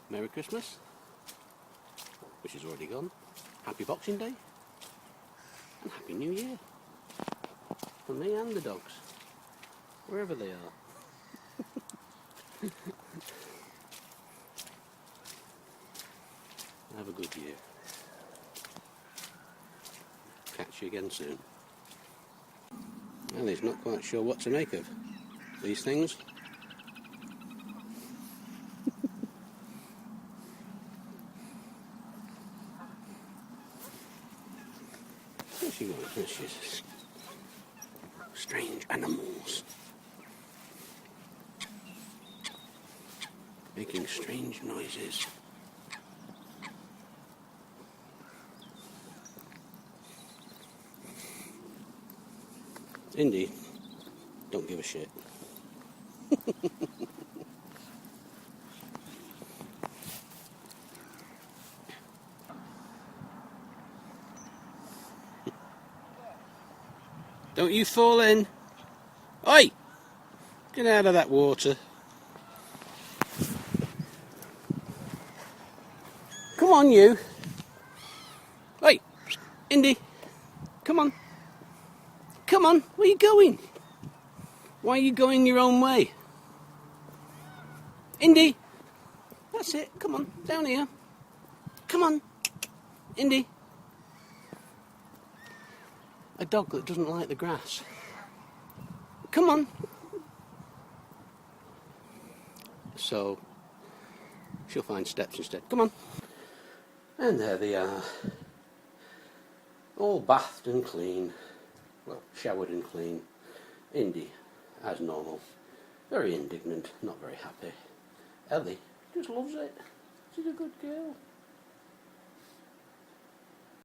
Merry Christmas, which is already gone. Happy Boxing Day, and Happy New Year. For me and the dogs, wherever they are. Have a good year. Catch you again soon. Well, he's not quite sure what to make of these things. Where's she going? There she is. Strange animals. Making strange noises. Indy, don't give a shit. Don't you fall in. Oi! Get out of that water. Come on, you. Oi! Indy, come on. Come on, where are you going? Why are you going your own way? Indy! That's it, come on, down here. Come on, Indy. A dog that doesn't like the grass. Come on. So, she'll find steps instead. Come on. And there they are. All bathed and clean. Well, showered and clean. Indy, as normal. Very indignant, not very happy. Ellie just loves it. She's a good girl.